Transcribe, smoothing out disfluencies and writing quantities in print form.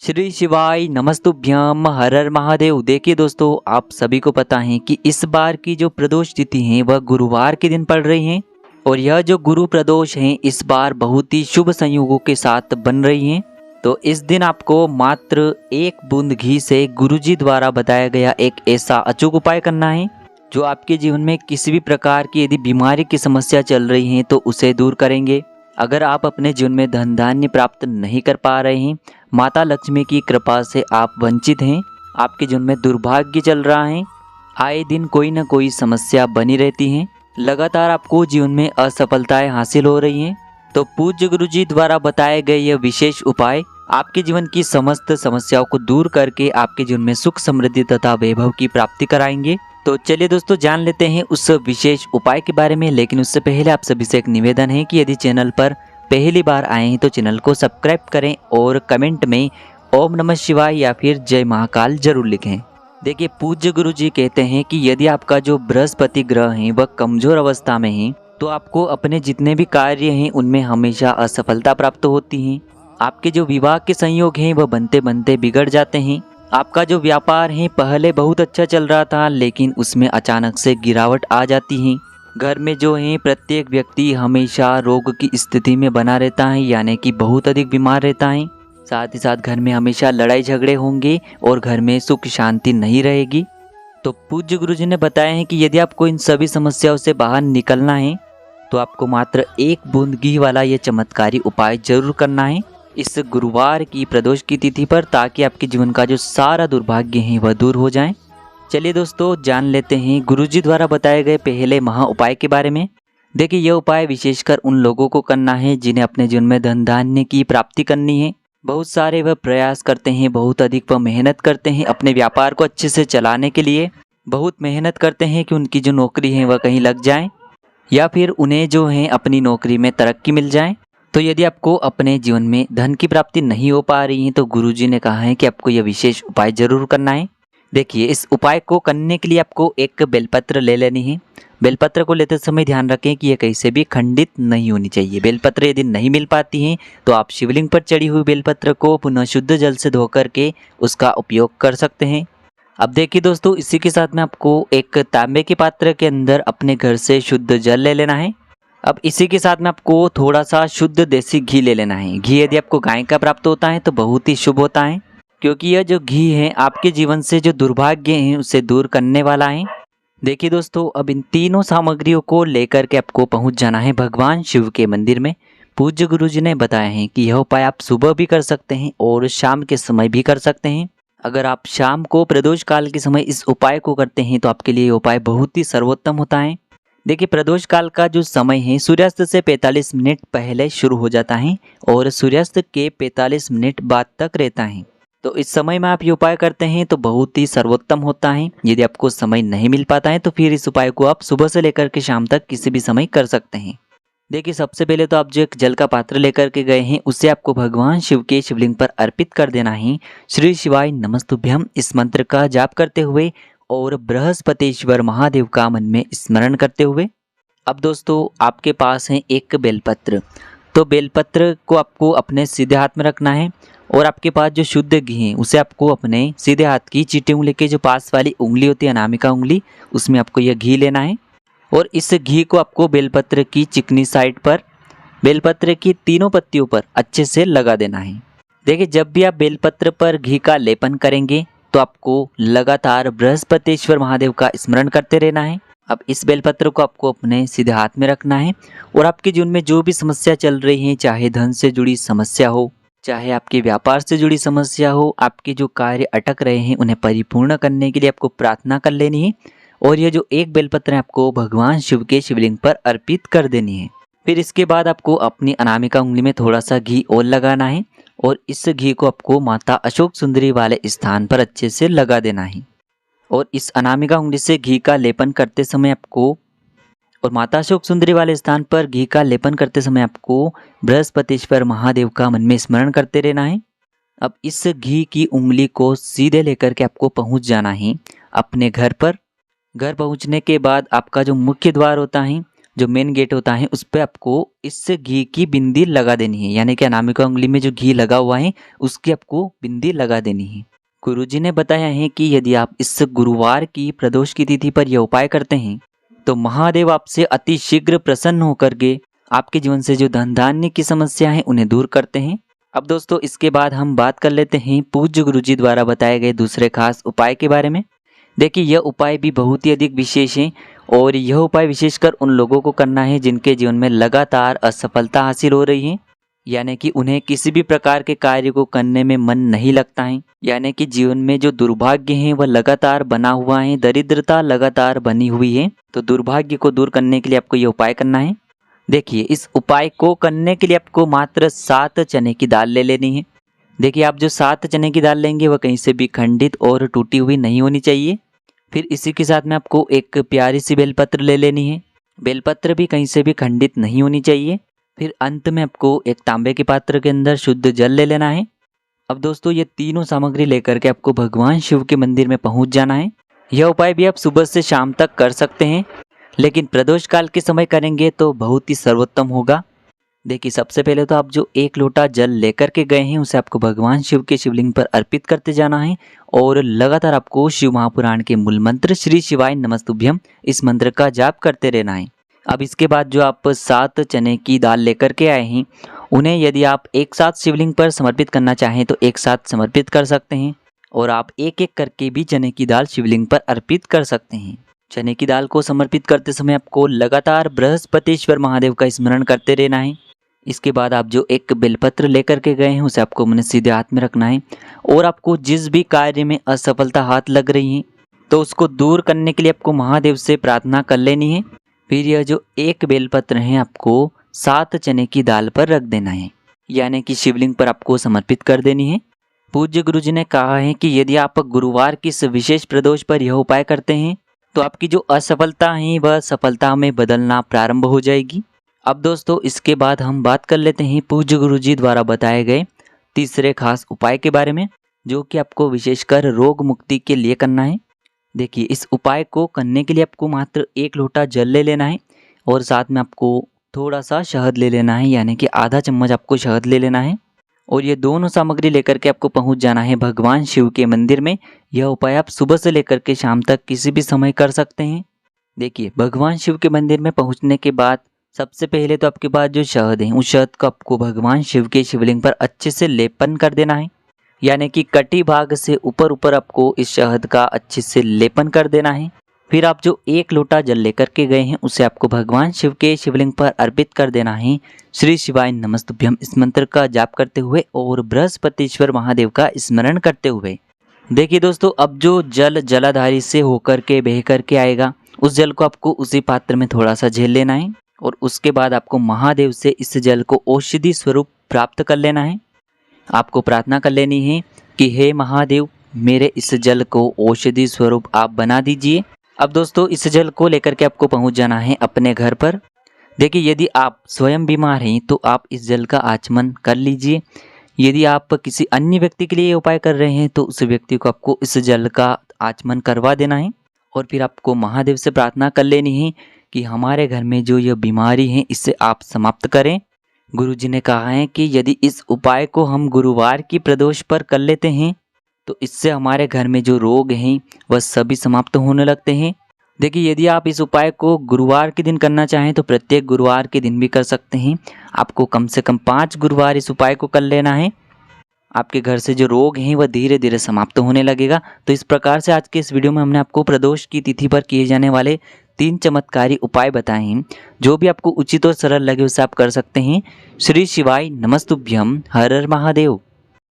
श्री शिवाय नमस्तुभ्यम हर हर महादेव। देखिए दोस्तों, आप सभी को पता है कि इस बार की जो प्रदोष तिथि है वह गुरुवार के दिन पड़ रही है और यह जो गुरु प्रदोष है इस बार बहुत ही शुभ संयोगों के साथ बन रही है। तो इस दिन आपको मात्र एक बूंद घी से गुरुजी द्वारा बताया गया एक ऐसा अचूक उपाय करना है जो आपके जीवन में किसी भी प्रकार की यदि बीमारी की समस्या चल रही है तो उसे दूर करेंगे। अगर आप अपने जीवन में धन धान्य प्राप्त नहीं कर पा रहे हैं, माता लक्ष्मी की कृपा से आप वंचित हैं, आपके जीवन में दुर्भाग्य चल रहा है, आए दिन कोई न कोई समस्या बनी रहती है, लगातार आपको जीवन में असफलताएं हासिल हो रही हैं, तो पूज्य गुरुजी द्वारा बताए गए यह विशेष उपाय आपके जीवन की समस्त समस्याओं को दूर करके आपके जीवन में सुख समृद्धि तथा वैभव की प्राप्ति कराएंगे। तो चलिए दोस्तों, जान लेते हैं उस विशेष उपाय के बारे में। लेकिन उससे पहले आप सभी से एक निवेदन है कि यदि चैनल पर पहली बार आए हैं तो चैनल को सब्सक्राइब करें और कमेंट में ओम नमः शिवाय या फिर जय महाकाल जरूर लिखें। देखिए, पूज्य गुरु जी कहते हैं कि यदि आपका जो बृहस्पति ग्रह है वह कमजोर अवस्था में है तो आपको अपने जितने भी कार्य हैं उनमें हमेशा असफलता प्राप्त होती है। आपके जो विवाह के संयोग हैं वह बनते बनते बिगड़ जाते हैं। आपका जो व्यापार है पहले बहुत अच्छा चल रहा था लेकिन उसमें अचानक से गिरावट आ जाती है। घर में जो है प्रत्येक व्यक्ति हमेशा रोग की स्थिति में बना रहता है, यानी कि बहुत अधिक बीमार रहता है। साथ ही साथ घर में हमेशा लड़ाई झगड़े होंगे और घर में सुख शांति नहीं रहेगी। तो पूज्य गुरुजी ने बताया है कि यदि आपको इन सभी समस्याओं से बाहर निकलना है तो आपको मात्र एक बूंद घी वाला यह चमत्कारी उपाय जरूर करना है इस गुरुवार की प्रदोष की तिथि पर, ताकि आपके जीवन का जो सारा दुर्भाग्य है वह दूर हो जाए। चलिए दोस्तों, जान लेते हैं गुरुजी द्वारा बताए गए पहले महा उपाय के बारे में। देखिए, यह उपाय विशेषकर उन लोगों को करना है जिन्हें अपने जीवन में धन धान्य की प्राप्ति करनी है। बहुत सारे वह प्रयास करते हैं, बहुत अधिक वह मेहनत करते हैं अपने व्यापार को अच्छे से चलाने के लिए, बहुत मेहनत करते हैं कि उनकी जो नौकरी है वह कहीं लग जाए या फिर उन्हें जो है अपनी नौकरी में तरक्की मिल जाए। तो यदि आपको अपने जीवन में धन की प्राप्ति नहीं हो पा रही है तो गुरुजी ने कहा है कि आपको यह विशेष उपाय जरूर करना है। देखिए, इस उपाय को करने के लिए आपको एक बेलपत्र ले लेनी है। बेलपत्र को लेते समय ध्यान रखें कि यह कहीं से भी खंडित नहीं होनी चाहिए। बेलपत्र यदि नहीं मिल पाती हैं तो आप शिवलिंग पर चढ़ी हुई बेलपत्र को पुनः शुद्ध जल से धो करके उसका उपयोग कर सकते हैं। अब देखिए दोस्तों, इसी के साथ में आपको एक तांबे के पात्र के अंदर अपने घर से शुद्ध जल ले लेना है। अब इसी के साथ में आपको थोड़ा सा शुद्ध देसी घी ले लेना है। घी यदि आपको गाय का प्राप्त होता है तो बहुत ही शुभ होता है, क्योंकि यह जो घी है आपके जीवन से जो दुर्भाग्य हैं उसे दूर करने वाला है। देखिए दोस्तों, अब इन तीनों सामग्रियों को लेकर के आपको पहुंच जाना है भगवान शिव के मंदिर में। पूज्य गुरुजी ने बताया है कि यह उपाय आप सुबह भी कर सकते हैं और शाम के समय भी कर सकते हैं। अगर आप शाम को प्रदोष काल के समय इस उपाय को करते हैं तो आपके लिए ये उपाय बहुत ही सर्वोत्तम होता है। देखिए, प्रदोष काल का जो समय है सूर्यास्त से 45 मिनट पहले शुरू हो जाता है और सूर्यास्त के 45 मिनट बाद तक रहता है। तो इस समय में आप ये उपाय करते हैं तो बहुत ही सर्वोत्तम होता है। यदि आपको समय नहीं मिल पाता है तो फिर इस उपाय को आप सुबह से लेकर के शाम तक किसी भी समय कर सकते हैं। देखिए, सबसे पहले तो आप जो एक जल का पात्र लेकर के गए हैं उसे आपको भगवान शिव के शिवलिंग पर अर्पित कर देना है। श्री शिवाय नमस्तुभ्यम इस मंत्र का जाप करते हुए और बृहस्पतिश्वर महादेव का मन में स्मरण करते हुए। अब दोस्तों, आपके पास है एक बेलपत्र, तो बेलपत्र को आपको अपने सीधे हाथ में रखना है और आपके पास जो शुद्ध घी है उसे आपको अपने सीधे हाथ की चीटी उंगली के जो पास वाली उंगली होती है अनामिका उंगली, उसमें आपको यह घी लेना है और इस घी को आपको बेलपत्र की चिकनी साइड पर बेलपत्र की तीनों पत्तियों पर अच्छे से लगा देना है। देखिए, जब भी आप बेलपत्र पर घी का लेपन करेंगे तो आपको लगातार बृहस्पतिश्वर महादेव का स्मरण करते रहना है। अब इस बेलपत्र को आपको अपने सीधे हाथ में रखना है और आपके जीवन में जो भी समस्या चल रही है, चाहे धन से जुड़ी समस्या हो, चाहे आपके व्यापार से जुड़ी समस्या हो, आपके जो कार्य अटक रहे हैं उन्हें परिपूर्ण करने के लिए आपको प्रार्थना कर लेनी है और ये जो एक बेलपत्र है आपको भगवान शिव के शिवलिंग पर अर्पित कर देनी है। फिर इसके बाद आपको अपनी अनामिका उंगली में थोड़ा सा घी और लगाना है और इस घी को आपको माता अशोक सुंदरी वाले स्थान पर अच्छे से लगा देना है और इस अनामिका उंगली से घी का लेपन करते समय आपको और माता अशोक सुंदरी वाले स्थान पर घी का लेपन करते समय आपको बृहस्पतिश्वर महादेव का मन में स्मरण करते रहना है। अब इस घी की उंगली को सीधे लेकर के आपको पहुंच जाना है अपने घर पर। घर पहुंचने के बाद आपका जो मुख्य द्वार होता है जो मेन गेट होता है उस पे आपको इस घी की बिंदी लगा देनी है, यानी कि अनामिका उंगली में जो घी लगा हुआ है उसकी आपको बिंदी लगा देनी है। गुरुजी ने बताया है कि यदि आप इस गुरुवार की प्रदोष की तिथि पर यह उपाय करते हैं तो महादेव आपसे अति शीघ्र प्रसन्न होकर के आपके जीवन से जो धन धान्य की समस्या है उन्हें दूर करते हैं। अब दोस्तों इसके बाद हम बात कर लेते हैं पूज्य गुरुजी द्वारा बताए गए दूसरे खास उपाय के बारे में। देखिए यह उपाय भी बहुत ही अधिक विशेष है और यह उपाय विशेषकर उन लोगों को करना है जिनके जीवन में लगातार असफलता हासिल हो रही है, यानी कि उन्हें किसी भी प्रकार के कार्य को करने में मन नहीं लगता है, यानी कि जीवन में जो दुर्भाग्य है वह लगातार बना हुआ है, दरिद्रता लगातार बनी हुई है। तो दुर्भाग्य को दूर करने के लिए आपको यह उपाय करना है। देखिए इस उपाय को करने के लिए आपको मात्र 7 चने की दाल ले लेनी है। देखिए आप जो 7 चने की दाल लेंगे वह कहीं से भी खंडित और टूटी हुई नहीं होनी चाहिए। फिर इसी के साथ में आपको एक प्यारी सी बेलपत्र ले लेनी है। बेलपत्र भी कहीं से भी खंडित नहीं होनी चाहिए। फिर अंत में आपको एक तांबे के पात्र के अंदर शुद्ध जल ले लेना है। अब दोस्तों ये तीनों सामग्री लेकर के आपको भगवान शिव के मंदिर में पहुंच जाना है। यह उपाय भी आप सुबह से शाम तक कर सकते हैं, लेकिन प्रदोष काल के समय करेंगे तो बहुत ही सर्वोत्तम होगा। देखिए सबसे पहले तो आप जो 1 लोटा जल लेकर के गए हैं उसे आपको भगवान शिव के शिवलिंग पर अर्पित करते जाना है और लगातार आपको शिव महापुराण के मूल मंत्र श्री शिवाय नमस्तुभ्यम इस मंत्र का जाप करते रहना है। अब इसके बाद जो आप 7 चने की दाल लेकर के आए हैं उन्हें यदि आप एक साथ शिवलिंग पर समर्पित करना चाहें तो एक साथ समर्पित कर सकते हैं और आप एक एक करके भी चने की दाल शिवलिंग पर अर्पित कर सकते हैं। चने की दाल को समर्पित करते समय आपको लगातार बृहस्पतिश्वर महादेव का स्मरण करते रहना है। इसके बाद आप जो एक बेलपत्र लेकर के गए हैं उसे आपको अपने सीधे हाथ में रखना है और आपको जिस भी कार्य में असफलता हाथ लग रही है तो उसको दूर करने के लिए आपको महादेव से प्रार्थना कर लेनी है। फिर यह जो एक बेलपत्र है आपको 7 चने की दाल पर रख देना है, यानी कि शिवलिंग पर आपको समर्पित कर देनी है। पूज्य गुरुजी ने कहा है कि यदि आप गुरुवार की इस विशेष प्रदोष पर यह उपाय करते हैं तो आपकी जो असफलता है वह सफलता में बदलना प्रारंभ हो जाएगी। अब दोस्तों इसके बाद हम बात कर लेते हैं पूज्य गुरुजी द्वारा बताए गए तीसरे खास उपाय के बारे में, जो कि आपको विशेषकर रोग मुक्ति के लिए करना है। देखिए इस उपाय को करने के लिए आपको मात्र 1 लोटा जल ले लेना है और साथ में आपको थोड़ा सा शहद ले लेना है, यानी कि आधा चम्मच आपको शहद ले लेना है और ये दोनों सामग्री लेकर के आपको पहुंच जाना है भगवान शिव के मंदिर में। यह उपाय आप सुबह से लेकर के शाम तक किसी भी समय कर सकते हैं। देखिए भगवान शिव के मंदिर में पहुंचने के बाद सबसे पहले तो आपके पास जो शहद है उस शहद को आपको भगवान शिव के शिवलिंग पर अच्छे से लेपन कर देना है, यानी कि कटी भाग से ऊपर ऊपर आपको इस शहद का अच्छे से लेपन कर देना है। फिर आप जो 1 लोटा जल लेकर के गए हैं उसे आपको भगवान शिव के शिवलिंग पर अर्पित कर देना है श्री शिवाय नमस्तुभ्यम इस मंत्र का जाप करते हुए और बृहस्पतिश्वर महादेव का स्मरण करते हुए। देखिए दोस्तों अब जो जल जलाधारी से होकर के बह करके आएगा उस जल को आपको उसी पात्र में थोड़ा सा झेल लेना है और उसके बाद आपको महादेव से इस जल को औषधि स्वरूप प्राप्त कर लेना है। आपको प्रार्थना कर लेनी है कि हे महादेव मेरे इस जल को औषधि स्वरूप आप बना दीजिए। अब दोस्तों इस जल को लेकर के आपको पहुंच जाना है अपने घर पर। देखिए यदि आप स्वयं बीमार हैं तो आप इस जल का आचमन कर लीजिए। यदि आप किसी अन्य व्यक्ति के लिए उपाय कर रहे हैं तो उस व्यक्ति को आपको इस जल का आचमन करवा देना है और फिर आपको महादेव से प्रार्थना कर लेनी है कि हमारे घर में जो यह बीमारी है इसे आप समाप्त करें। गुरुजी ने कहा है कि यदि इस उपाय को हम गुरुवार की प्रदोष पर कर लेते हैं तो इससे हमारे घर में जो रोग हैं वह सभी समाप्त होने लगते हैं। देखिए यदि आप इस उपाय को गुरुवार के दिन करना चाहें तो प्रत्येक गुरुवार के दिन भी कर सकते हैं। आपको कम से कम 5 गुरुवार इस उपाय को कर लेना है। आपके घर से जो रोग हैं वह धीरे धीरे समाप्त होने लगेगा। तो इस प्रकार से आज के इस वीडियो में हमने आपको प्रदोष की तिथि पर किए जाने वाले 3 चमत्कारी उपाय बताए हैं। जो भी आपको उचित और सरल लगे उसे आप कर सकते हैं। श्री शिवाय नमस्तुभ्यम। हर हर महादेव।